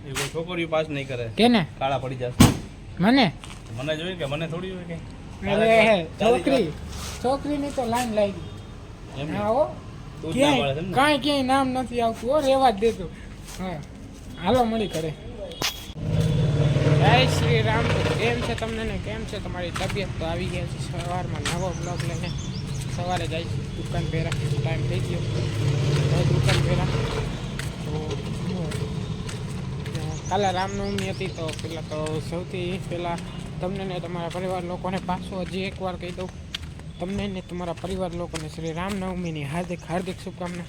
એ કોઈ છોકરીઓ પાસ નહીં કરે. કેને? કાળા પડી જશે. મને જોઈએ કે મને થોડી હોય કે છોકરીની તો લાઈન લાગી. એમ હા હો, ક્યાંય નામ નથી આવતું હો, રેવા જ દેતું. હા હાલો મળી કરે. જય શ્રી રામ. કેમ છે તમને ને કેમ છે તમારી તબિયત? તો આવી ગયા છે સવારમાં નવો બ્લોગ લઈને. સવારે જાય છે દુકાન પહેરા, ટાઈમ થઈ ગયો દુકાન પહેરા. તો કાલે રામનવમી હતી, તો પહેલાં તો સૌથી પહેલાં તમને ને તમારા પરિવાર લોકોને પાછો હજી એકવાર કહી દઉં, તમને ને તમારા પરિવાર લોકોને શ્રી રામનવમીની હાર્દિક હાર્દિક શુભકામના.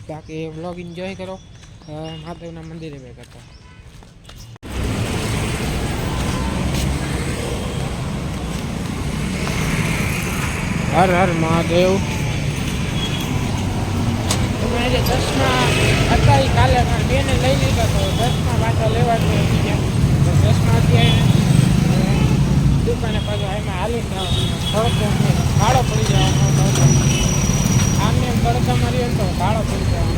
બાકી બ્લોગ એન્જોય કરો, મહાદેવના મંદિરે બે કરતા. હર હર મહાદેવ. તમે જે ચશ્મા હતા એ કાલે બેને લઈ લીધા, તો ચશ્મા પાછા લેવા જઈ ગયા. તો ચશ્મા અત્યારે દુકાને પાછો એમાં હાલીને તડકો કાળો પડી જવાનો. આમને એમ તડકા મારીએ તો કાળો પડી જવાનો.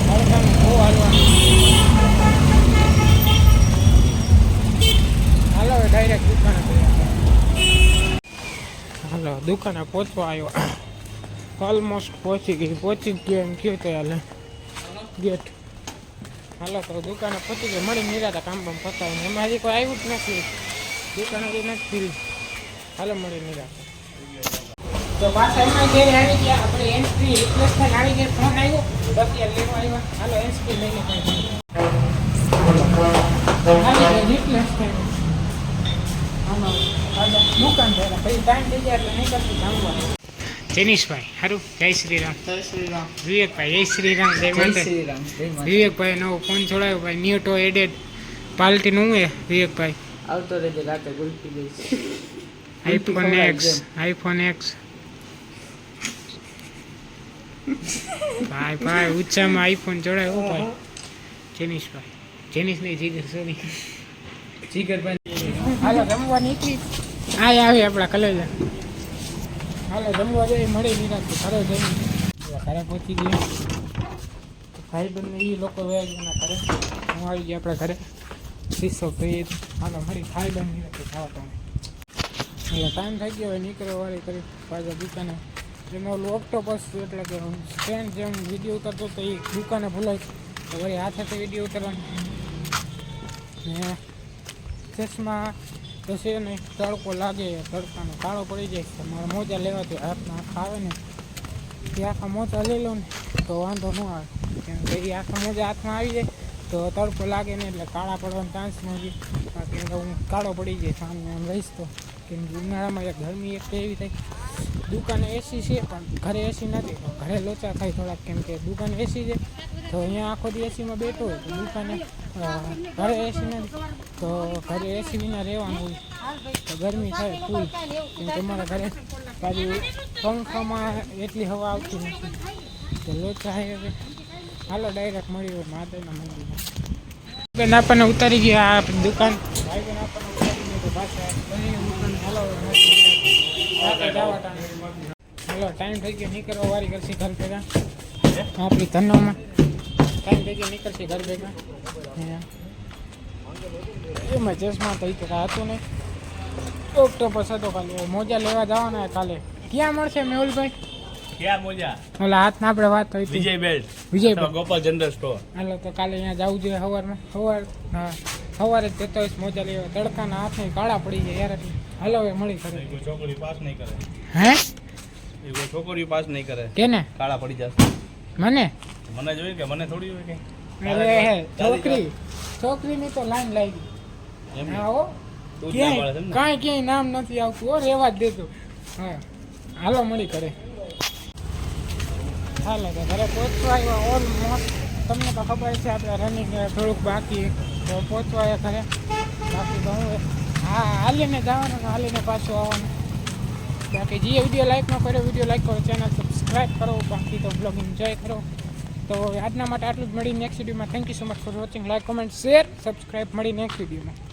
તડકાને બહુ હાલવાનું. હાલો ડાયરેક્ટ દુકાને હાલો દુકાને પહોંચવા આવ્યો. ઓલમોસ્ટ પહોંચી ગયો એમ કયો તો હાલે ગેટ. હાલો તો દુકાને પહોંચી ગયો. મળી નિરાતા કામ બામ પતાવીને. એમાં હજી કોઈ આવ્યું જ નથી, દુકાને હજી નથી ખીલી. હાલો મળી નિરાતા. તો પાછા એમાં ઘેર આવી ગયા. આપણે એન્ટ્રી રિપ્લેસ થઈને આવી ગયા. ફોન આવ્યો બસ લેવા આવ્યા. હાલો એન્ટ્રી લઈને રિપ્લેસ થઈને દુકાન પહેલા પછી ટાઈમ થઈ જાય એટલે નહીં કરતું જાણવાનું. જેનીશભાઈ હારું, જય શ્રી રામ. જય શ્રી રામ. વિવેકભાઈ જય શ્રી રામ. જય માતા. વિવેકભાઈ નવો ફોન છોડાયો ભાઈ, ન્યૂટો એડેડ પાર્ટીનું હું વિવેકભાઈ આવતો રહેજે, રાતે ગુલફી દઈશ. આઈફોન એક્સ ભાઈ ઊંચામાં આઈફોન જોડાયો ભાઈ. જેનીશભાઈ, જેનીશ નહીં જીગર, સોરી જીગરભાઈ. હાલો જમવા નીકળી આવી આપણા કલેજા. હાલો જમવા જઈ મળી નિરાંતે ઘરે જઈને ઘરે પહોંચી ગયા. ભાઈ બંને એ લોકો વયા ગયા ઘરે, હું આવી ગયા આપણા ઘરે. શીશો કહીએ હાલો મળી ભાઈ બંધ નિરાંતે ખાવા તમે. એટલે ટાઈમ થઈ ગયો, નીકળ્યો વાળી કરી પાછા દુકાને. જેમાં ઓલું ઓક્ટોપસ એટલે કે સ્ટેન્ડ જેમ વિડીયો ઉતરતો તો એ દુકાને ભૂલાય તો વળી હાથેથી વિડીયો ઉતરવાનું. ને ચશ્મા તો છે નહીં, તડકો લાગે, તડકાનો કાળો પડી જાય. મારા મોજા લેવાથી હાથમાં આખા આવે ને, એ આખા મોજા લઈ લો ને તો વાંધો ન આવે. કેમ કે એ આખા મોજા હાથમાં આવી જાય તો તડકો લાગે ને એટલે કાળા પડવાનો ચાન્સ ન હોય. બાકી હું કાળો પડી જાય સામે આમ રહીશ તો. કેમ કે ઉનાળામાં એક ગરમી એક એવી થાય. દુકાને એસી છે પણ ઘરે એસી નથી, તો ઘરે લોચા થાય થોડાક. કેમ કે દુકાને એસી છે તો અહીંયા આખો દી એસીમાં બેઠો હોય, તો દુકાને ઘરે એસી નથી તો ઘરે એસી વિના રહેવાનું હોય તો ગરમી થાય ફૂલ. કેમ કે અમારા ઘરે પાછું પંખામાં એટલી હવા આવતી નથી તો લોચા છે. હાલો ડાયરેક્ટ મળી હોય મહાદેવના મંદિરમાં. બેન આપણને ઉતારી ગયા આ દુકાન. ભાઈ બેન આપણને ઉતારી ગયા તો પાછા બંને દુકાન. હાલો હાલો ટાઈમ થઈ ગયો નીકળવા વારી કરશે ઘર ભેગા. આપણી ધનોમાં ટાઈમ થઈ ગયો નીકળશે ઘર ભેગા. એમાં ચશ્મા તો કાંઈ હતું નહીં, ઓક્ટોપસ હતો ખાલી. મોજા લેવા જવાના કાલે. ક્યાં મળશે મેહુલભાઈ? ક્યાં મોજા? ઓલા હાથના આપણે વાત થઈ વિજય બેલ્ટ, વિજય ગોપાલ જનરલ સ્ટોર. હાલો તો કાલે અહીંયા જવું જોઈએ સવારમાં. સવારે જ જતો હોઈશ મોજા લેવા. તડકાના હાથને કાળા પડી જાય યાર. હાલો હવે મળી કરે. કોઈ છોકરી પાસ નહીં કરે. હે? એ કોઈ છોકરીઓ પાસ નહીં કરે. કેને? કાળા પડી જશે. મને જોઈએ કે મને થોડી હોય કે છોકરીની તો લાઈન લાગી. એમ હા હો, ક્યાંય નામ નથી આવતું હો, રેવા જ દેતું. હા હાલો મળી કરે. હાલો તો ઘરે પહોંચવા આવ્યા ઓલમોસ્ટ. તમને તો ખબર છે આપણે રનિંગ થોડુંક બાકી તો પહોંચવા આવ્યા ઘરે. બાકી તો હું હાલીને જવાનું, હાલીને પાછું આવવાનું. બાકી જે વિડીયો લાઈક ન કર્યો વિડીયો લાઈક કરો, ચેનલ સબસ્ક્રાઈબ કરો. બાકી તો બ્લોગ એન્જોય કરો. તો આજના માટે આટલું જ. મળી નેક્સ્ટ વિડીયોમાં. Thank you so much for watching. Like, comment, share, subscribe. મળી નેક્સ્ટ વિડીયોમાં.